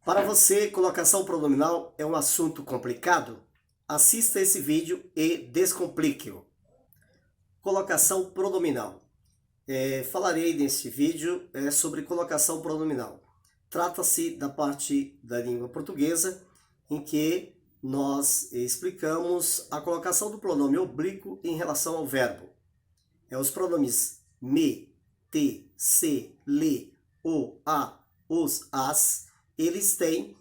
Para você, colocação pronominal é um assunto complicado? Assista esse vídeo e descomplique-o. Colocação pronominal. Falarei neste vídeo sobre colocação pronominal. Trata-se da parte da língua portuguesa em que nós explicamos a colocação do pronome oblíquo em relação ao verbo. Os pronomes me, te, se, le, o, a, os, as, eles têm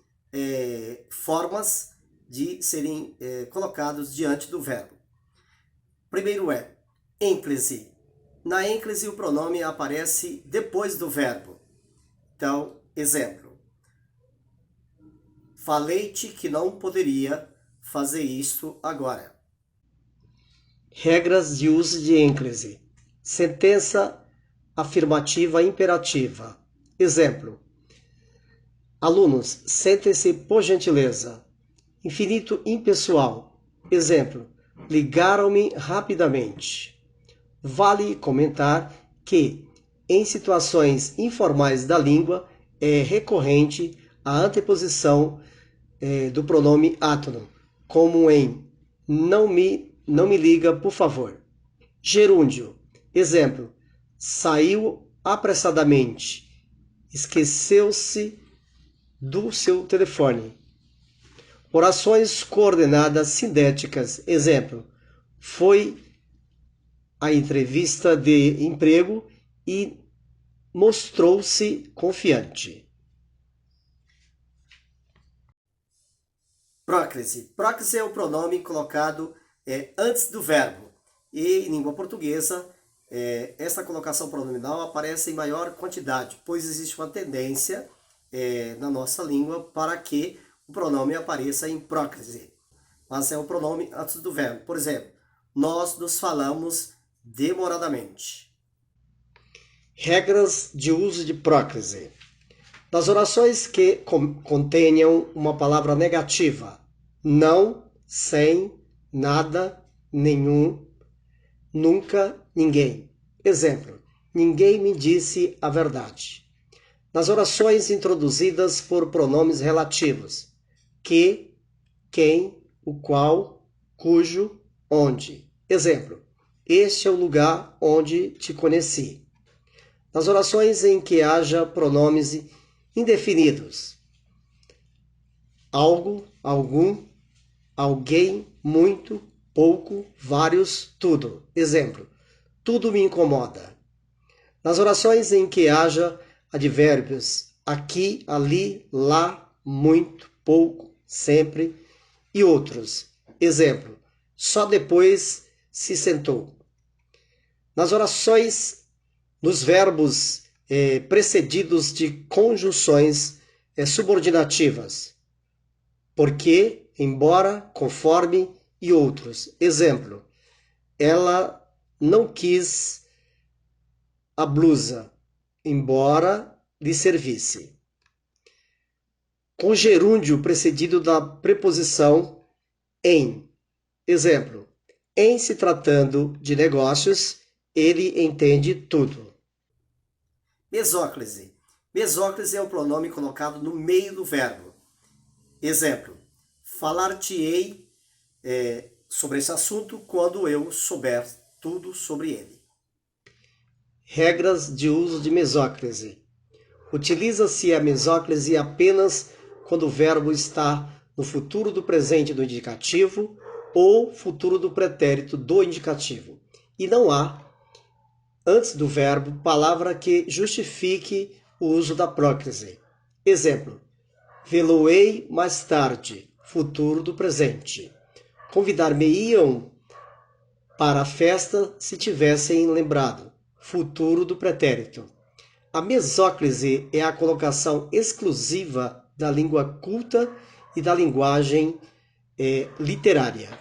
formas de serem colocados diante do verbo. Primeiro ênclise. Na ênclise o pronome aparece depois do verbo. Então, exemplo. Falei-te que não poderia fazer isto agora. Regras de uso de ênclise. Sentença afirmativa imperativa. Exemplo. Alunos, sentem-se por gentileza. Infinito impessoal. Exemplo. Ligaram-me rapidamente. Vale comentar que, em situações informais da língua, é recorrente a anteposição do pronome átono, como em não me liga, por favor. Gerúndio. Exemplo. Saiu apressadamente. Esqueceu-se do seu telefone. Orações coordenadas sintéticas. Exemplo. Foi à entrevista de emprego e mostrou-se confiante. Próclise. Próclise é o pronome colocado antes do verbo. E em língua portuguesa, essa colocação pronominal aparece em maior quantidade, pois existe uma tendência na nossa língua para que o pronome apareça em próclise. Mas é o pronome antes do verbo. Por exemplo, nós nos falamos demoradamente. Regras de uso de próclise. Nas orações que contenham uma palavra negativa, não, sem, nada, nenhum, nunca, ninguém. Exemplo, ninguém me disse a verdade. Nas orações introduzidas por pronomes relativos, que, quem, o qual, cujo, onde. Exemplo, este é o lugar onde te conheci. Nas orações em que haja pronomes indefinidos, algo, algum, alguém, muito, pouco, vários, tudo. Exemplo, tudo me incomoda. Nas orações em que haja advérbios, aqui, ali, lá, muito, pouco, sempre e outros. Exemplo, só depois se sentou. Nas orações, nos verbos precedidos de conjunções subordinativas, porque, embora, conforme e outros. Exemplo, ela não quis a blusa, embora lhe servisse. Com gerúndio precedido da preposição em. Exemplo, em se tratando de negócios, ele entende tudo. Mesóclise. Mesóclise é o pronome colocado no meio do verbo. Exemplo, falar-te-ei sobre esse assunto quando eu souber tudo sobre ele. Regras de uso de mesóclise. Utiliza-se a mesóclise apenas quando o verbo está no futuro do presente do indicativo ou futuro do pretérito do indicativo. E não há, antes do verbo, palavra que justifique o uso da próclise. Exemplo, vê-lo-ei mais tarde, futuro do presente. Convidar-me-iam para a festa se tivessem lembrado, futuro do pretérito. A mesóclise é a colocação exclusiva da língua culta e da linguagem literária.